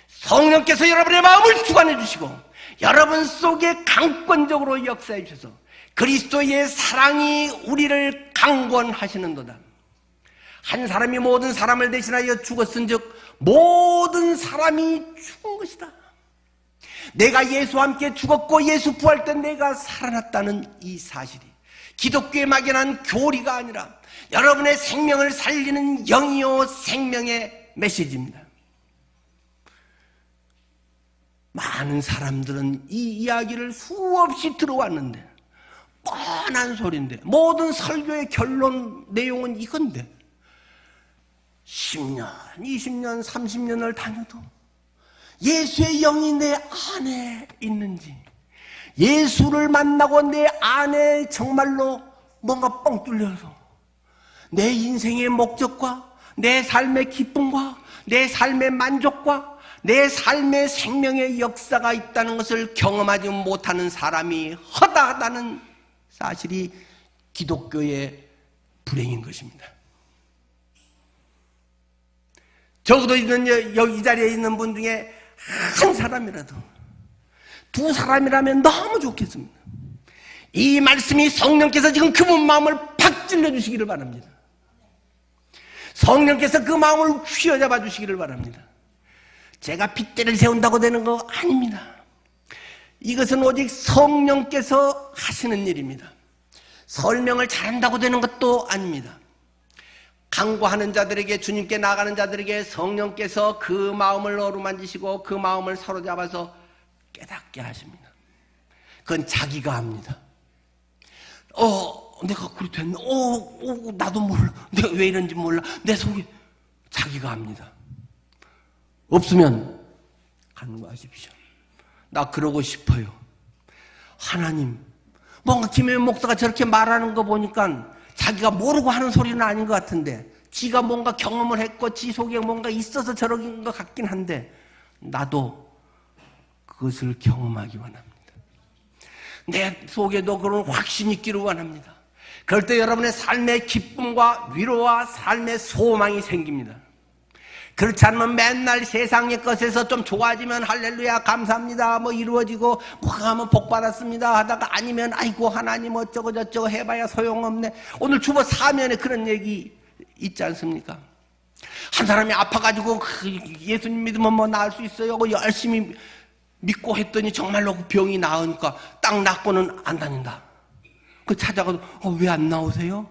성령께서 여러분의 마음을 주관해 주시고 여러분 속에 강권적으로 역사해 주셔서 그리스도의 사랑이 우리를 강권하시는도다. 한 사람이 모든 사람을 대신하여 죽었은즉 모든 사람이 죽은 것이다. 내가 예수와 함께 죽었고 예수 부활 때 내가 살아났다는 이 사실이 기독교에 막연한 교리가 아니라 여러분의 생명을 살리는 영이요 생명의 메시지입니다. 많은 사람들은 이 이야기를 수없이 들어왔는데 뻔한 소리인데 모든 설교의 결론 내용은 이건데 10년, 20년, 30년을 다녀도 예수의 영이 내 안에 있는지 예수를 만나고 내 안에 정말로 뭔가 뻥 뚫려서 내 인생의 목적과 내 삶의 기쁨과 내 삶의 만족과 내 삶의 생명의 역사가 있다는 것을 경험하지 못하는 사람이 허다하다는 사실이 기독교의 불행인 것입니다. 적어도 여기 이 자리에 있는 분 중에 한 사람이라도 두 사람이라면 너무 좋겠습니다. 이 말씀이 성령께서 지금 그분 마음을 팍 찔러 주시기를 바랍니다. 성령께서 그 마음을 휘어잡아 주시기를 바랍니다. 제가 핏대를 세운다고 되는 거 아닙니다. 이것은 오직 성령께서 하시는 일입니다. 설명을 잘한다고 되는 것도 아닙니다. 강구하는 자들에게, 주님께 나가는 자들에게 성령께서 그 마음을 어루만지시고 그 마음을 사로잡아서 깨닫게 하십니다. 그건 자기가 합니다. 내가 그렇게 됐나? 나도 몰라. 내가 왜 이런지 몰라. 내 속에 자기가 합니다. 없으면 간구하십시오. 나 그러고 싶어요. 하나님, 뭔가 김혜연 목사가 저렇게 말하는 거 보니까 자기가 모르고 하는 소리는 아닌 것 같은데 지가 뭔가 경험을 했고 지 속에 뭔가 있어서 저런 것 같긴 한데 나도 그것을 경험하기 원합니다. 내 속에도 그런 확신이 있기를 원합니다. 그럴 때 여러분의 삶의 기쁨과 위로와 삶의 소망이 생깁니다. 그렇지 않으면 맨날 세상의 것에서 좀 좋아지면 할렐루야 감사합니다 뭐 이루어지고 뭐가 하면 복 받았습니다 하다가 아니면 아이고 하나님 어쩌고 저쩌고 해봐야 소용없네. 오늘 주보 사면에 그런 얘기 있지 않습니까? 한 사람이 아파가지고 예수님 믿으면 뭐 나을 수 있어요 하고 열심히 믿고 했더니 정말로 병이 나으니까 딱 낫고는 안 다닌다. 그 찾아가도 왜 안 나오세요?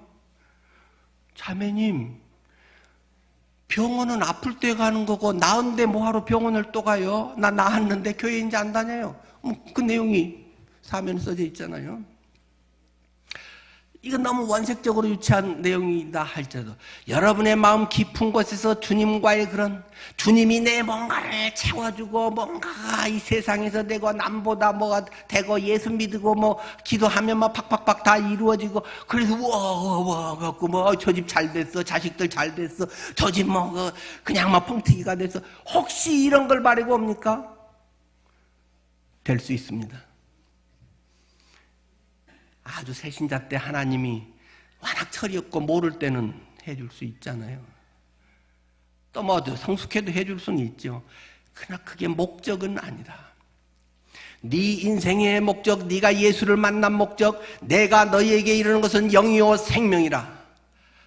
자매님, 병원은 아플 때 가는 거고 나은데 뭐하러 병원을 또 가요? 나 나았는데 교회 이제 안 다녀요. 그 내용이 사면에 써져 있잖아요. 이건 너무 원색적으로 유치한 내용이다 할지라도 여러분의 마음 깊은 곳에서 주님과의 그런 주님이 내 뭔가를 채워주고 뭔가가 이 세상에서 되고 남보다 뭐가 되고 예수 믿고 뭐 기도하면 뭐 팍팍팍 다 이루어지고 그래서 와 갖고 뭐 저 집 잘 됐어 자식들 잘 됐어 저 집 뭐 그냥 막 펑튀기가 됐어 혹시 이런 걸 바라고 옵니까? 될 수 있습니다. 아주 새신자 때 하나님이 워낙 철이 없고 모를 때는 해줄 수 있잖아요. 또 뭐 성숙해도 해줄 수는 있죠. 그러나 그게 목적은 아니다. 네 인생의 목적, 네가 예수를 만난 목적, 내가 너희에게 이르는 것은 영이요 생명이라.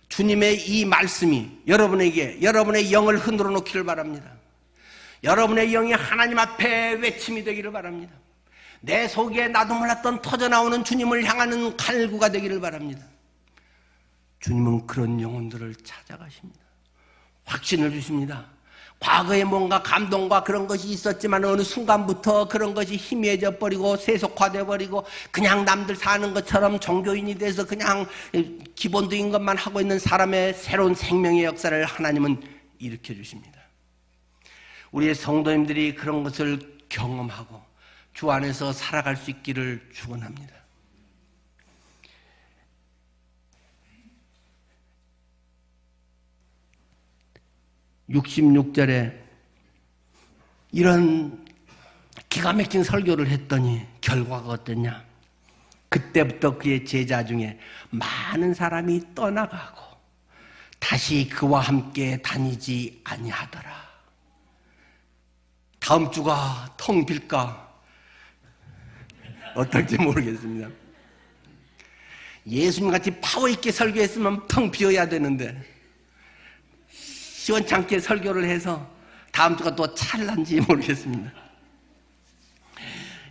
주님의 이 말씀이 여러분에게 여러분의 영을 흔들어 놓기를 바랍니다. 여러분의 영이 하나님 앞에 외침이 되기를 바랍니다. 내 속에 나도 몰랐던 터져나오는 주님을 향하는 갈구가 되기를 바랍니다. 주님은 그런 영혼들을 찾아가십니다. 확신을 주십니다. 과거에 뭔가 감동과 그런 것이 있었지만 어느 순간부터 그런 것이 희미해져 버리고 세속화돼 버리고 그냥 남들 사는 것처럼 종교인이 돼서 그냥 기본적인 것만 하고 있는 사람의 새로운 생명의 역사를 하나님은 일으켜 주십니다. 우리의 성도님들이 그런 것을 경험하고 주 안에서 살아갈 수 있기를 축원합니다. (66절에) 이런 기가 막힌 설교를 했더니 결과가 어땠냐? 그때부터 그의 제자 중에 많은 사람이 떠나가고 다시 그와 함께 다니지 아니하더라. 다음 주가 텅 빌까? 어떨지 모르겠습니다. 예수님같이 파워있게 설교했으면 텅 비어야 되는데 시원찮게 설교를 해서 다음 주가 또 찰난지 모르겠습니다.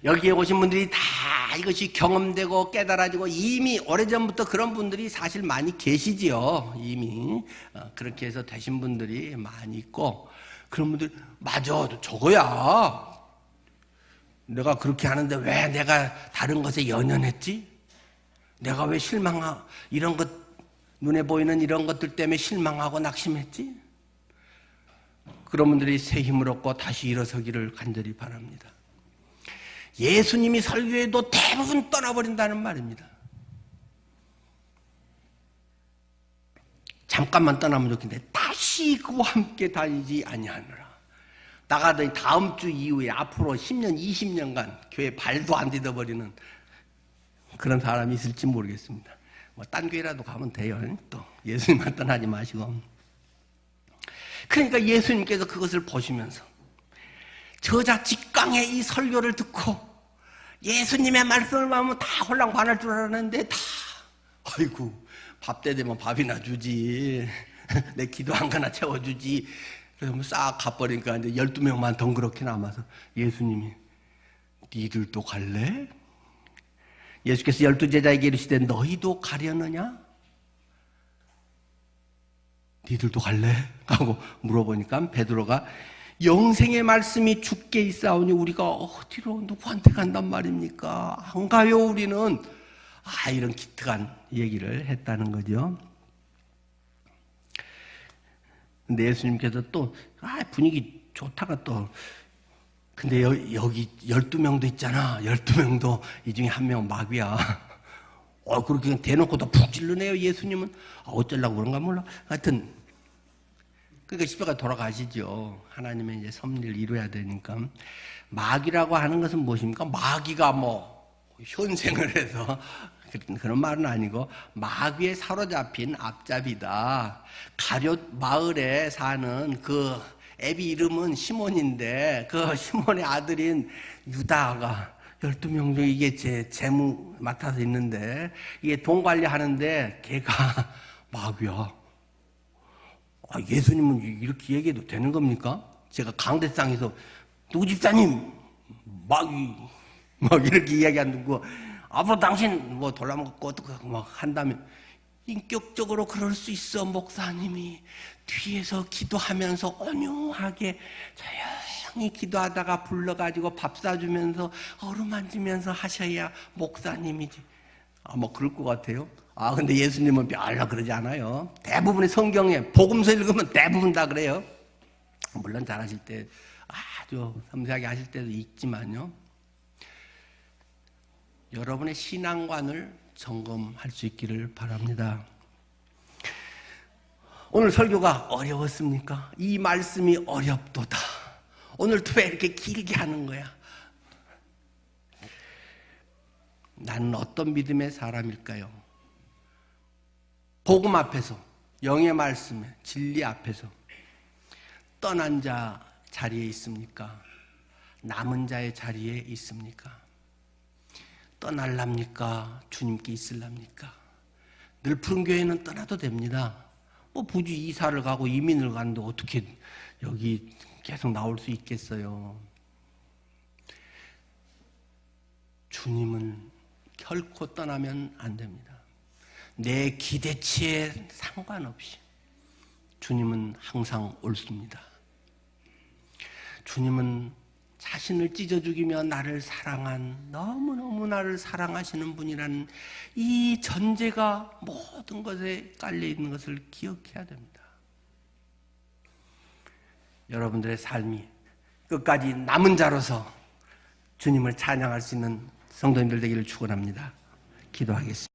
여기에 오신 분들이 다 이것이 경험되고 깨달아지고 이미 오래전부터 그런 분들이 사실 많이 계시지요. 이미 그렇게 해서 되신 분들이 많이 있고, 그런 분들 맞아, 저거야. 내가 그렇게 하는데 왜 내가 다른 것에 연연했지? 내가 왜 이런 것, 눈에 보이는 이런 것들 때문에 실망하고 낙심했지? 그런 분들이 새 힘을 얻고 다시 일어서기를 간절히 바랍니다. 예수님이 설교해도 대부분 떠나버린다는 말입니다. 잠깐만 떠나면 좋겠는데 다시 그와 함께 다니지 아니하노라. 나가더니 다음 주 이후에 앞으로 10년, 20년간 교회 발도 안 디뎌버리는 그런 사람이 있을지 모르겠습니다. 뭐 딴 교회라도 가면 돼요. 또 예수님만 떠나지 마시고. 그러니까 예수님께서 그것을 보시면서 저자 직강의 이 설교를 듣고 예수님의 말씀을 하면 다 홀랑반할 줄 알았는데 다 아이고 밥 때 되면 밥이나 주지 내 기도한 거나 채워주지. 그래서 싹 가버리니까 이제 12명만 덩그렇게 남아서 예수님이 니들도 갈래? 예수께서 12제자에게 이르시되 너희도 가려느냐? 니들도 갈래? 하고 물어보니까 베드로가 영생의 말씀이 주께 있사오니 우리가 어디로 누구한테 간단 말입니까? 안 가요 우리는. 이런 기특한 얘기를 했다는 거죠. 근데 예수님께서 또 분위기 좋다가 또 근데 여기 12명도 있잖아. 12명도 이 중에 한 명 마귀야. 그렇게 대놓고 또 푹 찔르네요. 예수님은 어쩌려고 그런가 몰라. 하여튼 그러니까 십자가 돌아가시죠. 하나님의 이제 섭리를 이루어야 되니까. 마귀라고 하는 것은 무엇입니까? 마귀가 뭐 현생을 해서 그런 말은 아니고 마귀에 사로잡힌 앞잡이다. 가룟 마을에 사는 그 애비 이름은 시몬인데 그 시몬의 아들인 유다가 12명 중에 이게 제 재무 맡아서 있는데 이게 돈 관리하는데 걔가 마귀야. 예수님은 이렇게 얘기해도 되는 겁니까? 제가 강대상에서 누구 집사님 마귀 막 이렇게 이야기하는 거 앞으로 당신 뭐 돌아먹고 어떻게 막 한다면 인격적으로 그럴 수 있어. 목사님이 뒤에서 기도하면서 온유하게 조용히 기도하다가 불러가지고 밥 사주면서 어루만지면서 하셔야 목사님이지. 뭐 그럴 것 같아요. 근데 예수님은 별로 그러지 않아요. 대부분의 성경에 복음서 읽으면 대부분 다 그래요. 물론 잘하실 때 아주 섬세하게 하실 때도 있지만요. 여러분의 신앙관을 점검할 수 있기를 바랍니다. 오늘 설교가 어려웠습니까? 이 말씀이 어렵도다. 오늘도 왜 이렇게 길게 하는 거야? 나는 어떤 믿음의 사람일까요? 복음 앞에서, 영의 말씀에, 진리 앞에서 떠난 자 자리에 있습니까? 남은 자의 자리에 있습니까? 떠날랍니까? 주님께 있을랍니까? 늘 푸른 교회는 떠나도 됩니다. 뭐 굳이 이사를 가고 이민을 가는데 어떻게 여기 계속 나올 수 있겠어요? 주님은 결코 떠나면 안 됩니다. 내 기대치에 상관없이 주님은 항상 옳습니다. 주님은 자신을 찢어 죽이며 나를 사랑한, 너무너무 나를 사랑하시는 분이라는 이 전제가 모든 것에 깔려있는 것을 기억해야 됩니다. 여러분들의 삶이 끝까지 남은 자로서 주님을 찬양할 수 있는 성도님들 되기를 축원합니다. 기도하겠습니다.